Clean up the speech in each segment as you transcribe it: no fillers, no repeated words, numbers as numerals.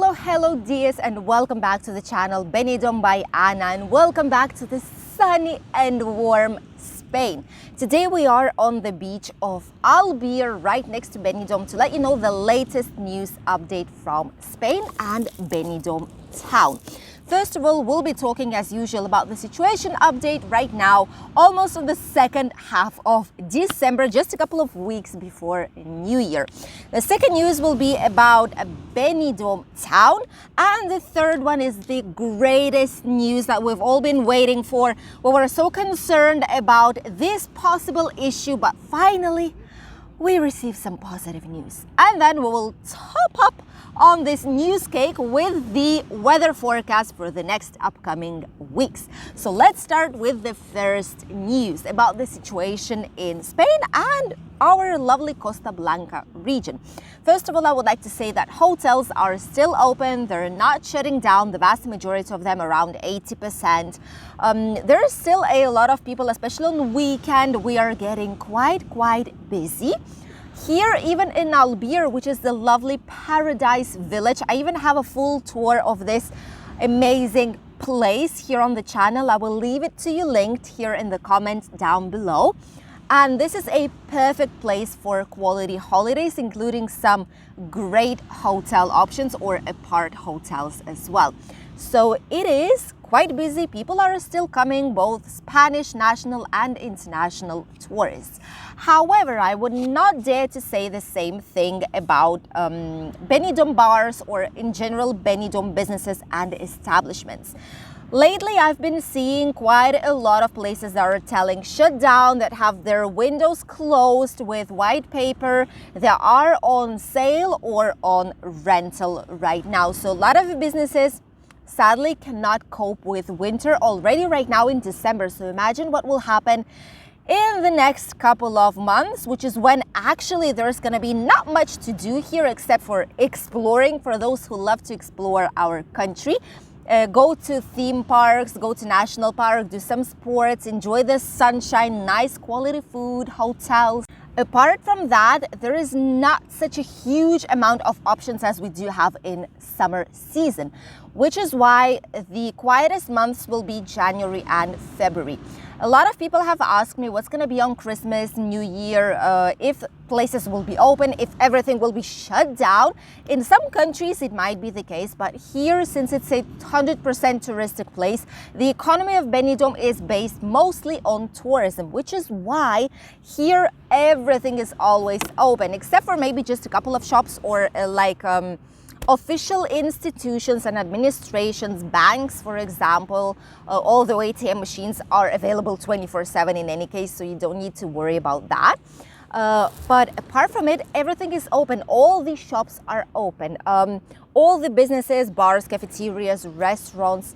Hello dears, and welcome back to the channel Benidorm by Ana, and welcome back to the sunny and warm Spain. Today we are on the beach of Altea, right next to Benidorm, to let you know the latest news update from Spain and Benidorm town. First of all, we'll be talking as usual about the situation update right now, almost on the second half of December, just a couple of weeks before New Year. The second news will be about Benidorm town, and the third one is the greatest news that we've all been waiting for. We were so concerned about this possible issue, but finally we received some positive news. And then we will top up on this news cake with the weather forecast for the next upcoming weeks. So let's start with the first news about the situation in Spain and our lovely Costa Blanca region. First of all, I would like to say that hotels are still open. They're not shutting down, the vast majority of them, around 80%. There's still a lot of people, especially on the weekend. We are getting quite busy. Here, even in Altea, which is the lovely paradise village, I even have a full tour of this amazing place here on the channel. I will leave it to you linked here in the comments down below. And this is a perfect place for quality holidays, including some great hotel options or apart hotels as well. So it is quite busy. People are still coming, both Spanish national and international tourists. However, I would not dare to say the same thing about Benidorm Bars or in general Benidorm businesses and establishments. Lately, I've been seeing quite a lot of places that are telling shut down, that have their windows closed with white paper. They are on sale or on rental right now. So a lot of businesses sadly cannot cope with winter already right now in December. So imagine what will happen in the next couple of months, which is when actually there's going to be not much to do here except for exploring for those who love to explore our country. Go to theme parks, go to national park, do some sports, enjoy the sunshine, nice quality food, hotels. Apart from that, there is not such a huge amount of options as we do have in summer season, which is why the quietest months will be January and February. A lot of people have asked me what's going to be on Christmas, New Year, if places will be open, if everything will be shut down. In some countries, it might be the case, but here, since it's a 100% touristic place, the economy of Benidorm is based mostly on tourism, which is why here everything is always open, except for maybe just a couple of shops or official institutions and administrations, banks, for example. All the ATM machines are available 24/7 in any case, so you don't need to worry about that. But apart from it, everything is open. All the shops are open. All the businesses, bars, cafeterias, restaurants,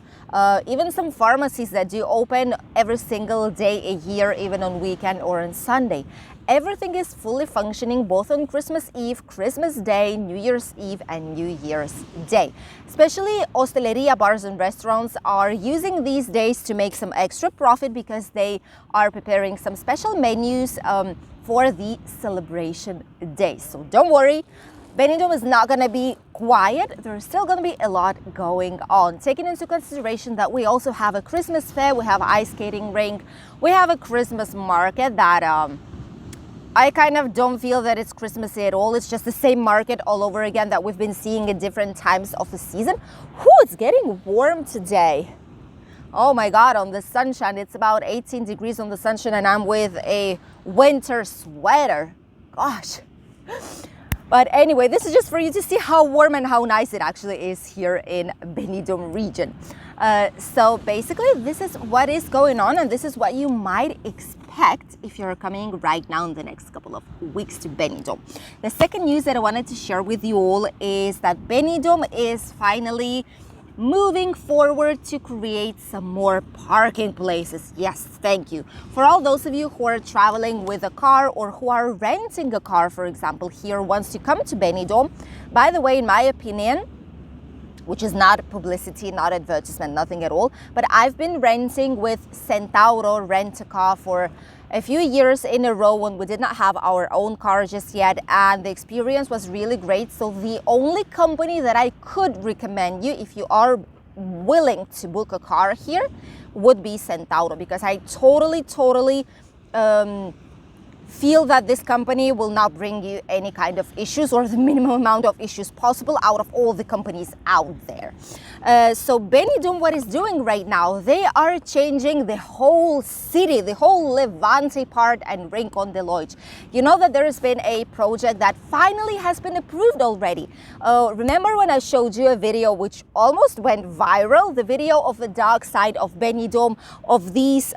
even some pharmacies that do open every single day a year, even on weekend or on Sunday. Everything is fully functioning both on Christmas Eve, Christmas Day, New Year's Eve and New Year's Day. Especially hosteleria, bars and restaurants are using these days to make some extra profit because they are preparing some special menus for the celebration days. So don't worry, Benidorm is not going to be quiet. There's still going to be a lot going on. Taking into consideration that we also have a Christmas fair, we have an ice skating rink, we have a Christmas market that I kind of don't feel that it's Christmassy at all. It's just the same market all over again that we've been seeing at different times of the season. Whew, it's getting warm today. Oh my God, on the sunshine, it's about 18 degrees on the sunshine and I'm with a winter sweater. Gosh. But anyway, this is just for you to see how warm and how nice it actually is here in Benidorm region. So basically, this is what is going on and this is what you might expect if you're coming right now in the next couple of weeks to Benidorm. The second news that I wanted to share with you all is that Benidorm is finally moving forward to create some more parking places. Yes, thank you. For all those of you who are traveling with a car or who are renting a car, for example, here once you come to Benidorm. By the way, in my opinion, which is not publicity, not advertisement, nothing at all. But I've been renting with Centauro Rent-A-Car for a few years in a row when we did not have our own car just yet, and the experience was really great. So the only company that I could recommend you if you are willing to book a car here would be Centauro, because I totally feel that this company will not bring you any kind of issues, or the minimum amount of issues possible out of all the companies out there. So Benidorm, what is doing right now, they are changing the whole city, the whole Levante part and Rincon de Loix. You know that there has been a project that finally has been approved already. Remember when I showed you a video which almost went viral, the video of the dark side of Benidorm, of these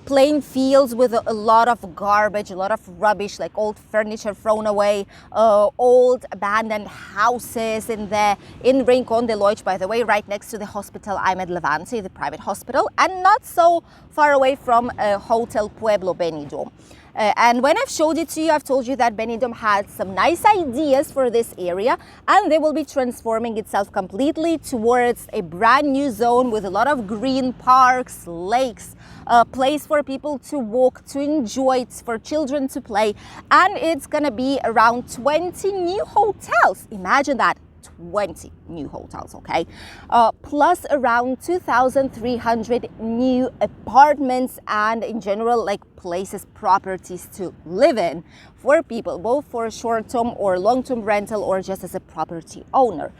plain fields with a lot of garbage, a lot of rubbish, like old furniture thrown away, old abandoned houses in Rincon de Loix, by the way, right next to the hospital I'm at, Levante, the private hospital, and not so far away from Hotel Pueblo Benidorm. And when I've showed it to you, I've told you that Benidorm had some nice ideas for this area, and they will be transforming itself completely towards a brand new zone with a lot of green parks, lakes, a place for people to walk, to enjoy, for children to play. And it's gonna be around 20 new hotels. Imagine that. 20 new hotels, okay? Plus around 2,300 new apartments, and in general, like places, properties to live in for people, both for short-term or long-term rental, or just as a property owner.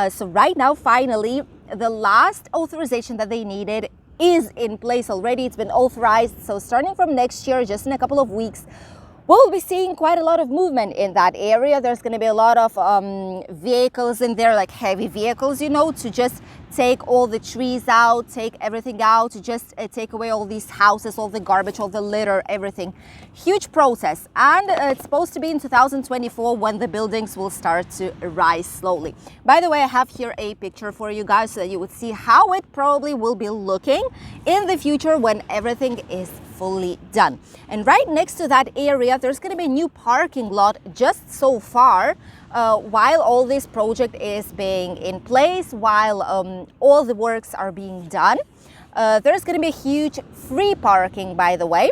So right now, finally, the last authorization that they needed is in place already. It's been authorized. So starting from next year, just in a couple of weeks, we'll be seeing quite a lot of movement in that area. There's going to be a lot of vehicles in there, like heavy vehicles, you know, to just take all the trees out, take everything out, to just take away all these houses, all the garbage, all the litter, everything. Huge process. And it's supposed to be in 2024 when the buildings will start to rise slowly. By the way, I have here a picture for you guys so that you would see how it probably will be looking in the future when everything is fully done. And right next to that area, there's going to be a new parking lot just so far, while all this project is being in place, while all the works are being done. There's going to be a huge free parking, by the way,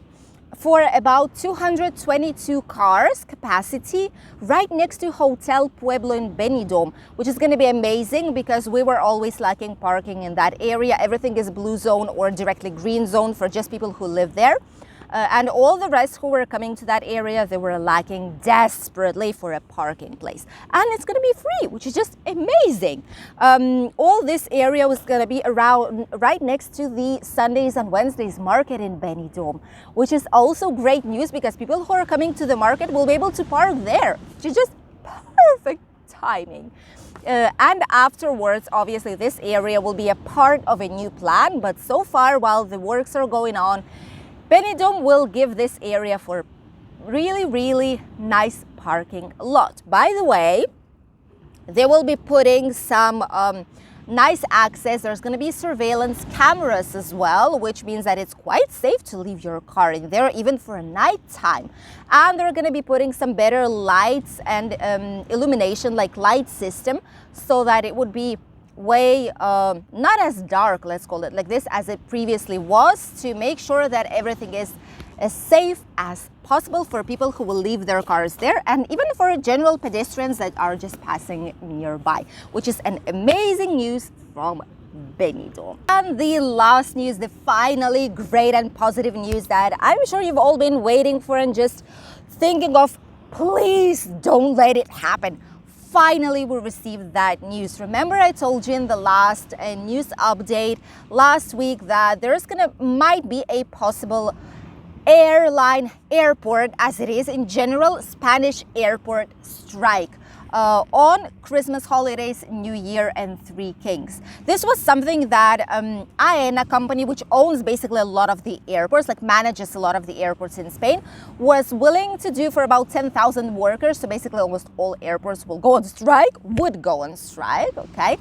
for about 222 cars capacity right next to Hotel Pueblo in Benidorm, which is going to be amazing because we were always lacking parking in that area. Everything is blue zone or directly green zone for just people who live there. And all the rest who were coming to that area, they were lacking desperately for a parking place. And it's going to be free, which is just amazing. All this area was going to be around right next to the Sundays and Wednesdays market in Benidorm, which is also great news because people who are coming to the market will be able to park there, which is just perfect timing. And afterwards, obviously, this area will be a part of a new plan. But so far, while the works are going on, Benidorm will give this area for really nice parking lot. By the way, they will be putting some nice access. There's going to be surveillance cameras as well, which means that it's quite safe to leave your car in there, even for night time. And they're going to be putting some better lights and illumination, like light system, so that it would be way not as dark, let's call it like this, as it previously was, to make sure that everything is as safe as possible for people who will leave their cars there, and even for general pedestrians that are just passing nearby, which is an amazing news from Benidorm. And the last news, the finally great and positive news that I'm sure you've all been waiting for and just thinking of, please don't let it happen. Finally, we received that news. Remember, I told you in the last news update last week that there's might be a possible airport, as it is in general, Spanish airport strike on Christmas holidays, New Year, and Three Kings. This was something that Aena company, which owns basically a lot of the airports, like manages a lot of the airports in Spain, was willing to do for about 10,000 workers. So basically almost all airports would go on strike, okay?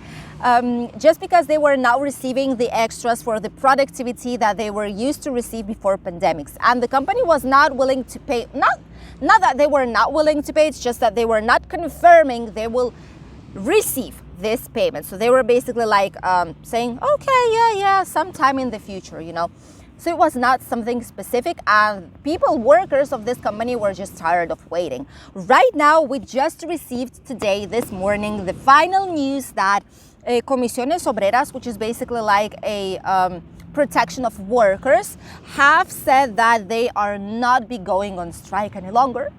Just because they were not receiving the extras for the productivity that they were used to receive before pandemics. And the company was not willing to pay, not that they were not willing to pay, it's just that they were not confirming they will receive this payment. So they were basically like saying, okay, yeah, sometime in the future, you know. So it was not something specific, and workers of this company were just tired of waiting. Right now, we just received today, this morning, the final news that Comisiones Obreras, which is basically like a protection of workers, have said that they are not be going on strike any longer.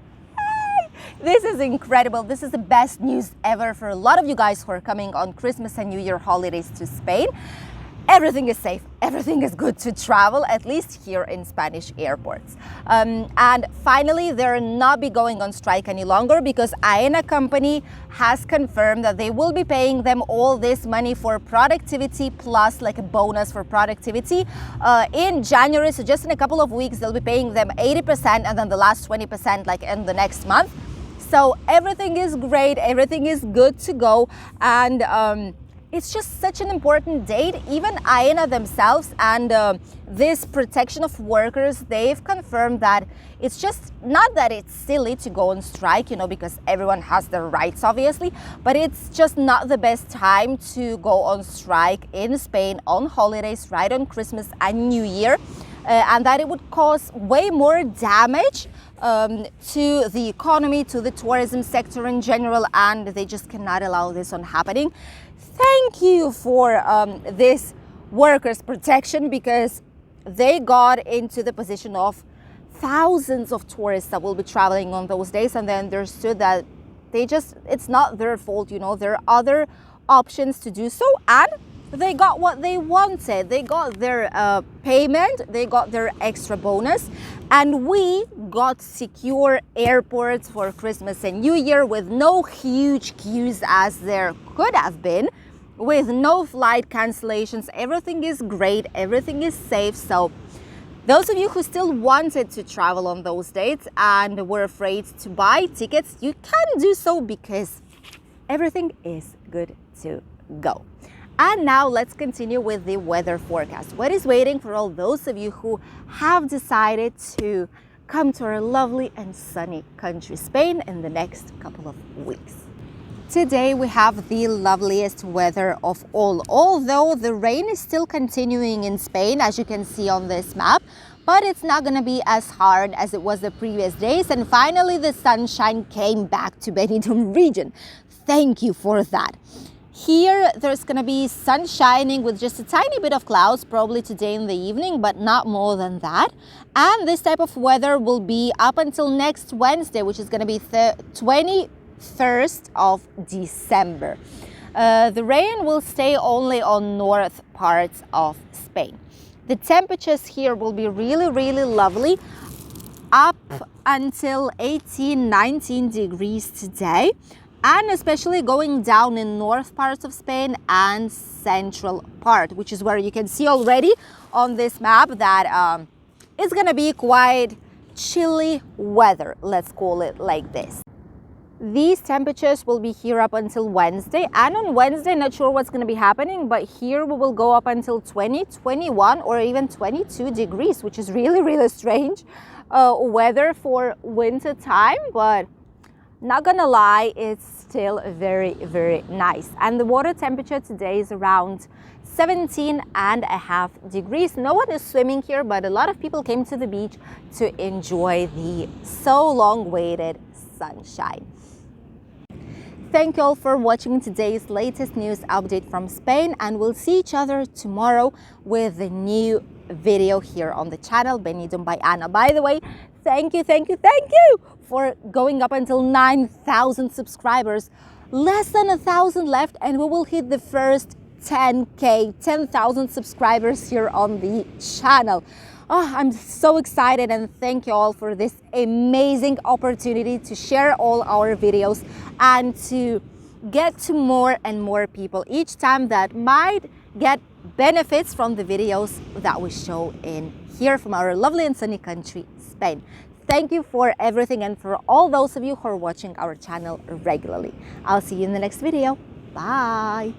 This is incredible. This is the best news ever for a lot of you guys who are coming on Christmas and New Year holidays to Spain. Everything is safe, everything is good to travel, at least here in Spanish airports. And finally, they're not be going on strike any longer because Aena company has confirmed that they will be paying them all this money for productivity plus like a bonus for productivity in January. So just in a couple of weeks, they'll be paying them 80% and then the last 20% like in the next month. So everything is great, everything is good to go. And it's just such an important date. Even Aena themselves and this protection of workers, they've confirmed that it's just not that it's silly to go on strike, you know, because everyone has their rights, obviously, but it's just not the best time to go on strike in Spain on holidays, right on Christmas and New Year, and that it would cause way more damage to the economy, to the tourism sector in general, and they just cannot allow this on happening. Thank you for this workers' protection, because they got into the position of thousands of tourists that will be traveling on those days, and they understood that it's not their fault, you know, there are other options to do so, and they got what they wanted. They got their payment, they got their extra bonus, and we got secure airports for Christmas and New Year with no huge queues as there could have been, with no flight cancellations. Everything is great, everything is safe. So those of you who still wanted to travel on those dates and were afraid to buy tickets, you can do so because everything is good to go. And now let's continue with the weather forecast. What is waiting for all those of you who have decided to come to our lovely and sunny country, Spain, in the next couple of weeks. Today we have the loveliest weather of all, although the rain is still continuing in Spain, as you can see on this map, but it's not going to be as hard as it was the previous days. And finally, the sunshine came back to Benidorm region. Thank you for that. Here, there's going to be sun shining with just a tiny bit of clouds, probably today in the evening, but not more than that. And this type of weather will be up until next Wednesday, which is going to be 21st of December. The rain will stay only on north parts of Spain. The temperatures here will be really, really lovely, up until 18, 19 degrees today. And especially going down in north parts of Spain and central part, which is where you can see already on this map that it's going to be quite chilly weather, let's call it like this. These temperatures will be here up until Wednesday, and on Wednesday, not sure what's going to be happening, but here we will go up until 20, 21 or even 22 degrees, which is really, really strange weather for winter time, but not gonna lie, it's still very, very nice. And the water temperature today is around 17.5 degrees. No one is swimming here, but a lot of people came to the beach to enjoy the so long-awaited sunshine. Thank you all for watching today's latest news update from Spain, and we'll see each other tomorrow with a new video here on the channel, Benidorm by Ana. By the way, thank you for going up until 9,000 subscribers. Less than 1,000 left and we will hit the first 10,000 subscribers here on the channel. Oh, I'm so excited, and thank you all for this amazing opportunity to share all our videos and to get to more and more people each time that might get benefits from the videos that we show in here from our lovely and sunny country, Spain. Thank you for everything, and for all those of you who are watching our channel regularly. I'll see you in the next video. Bye!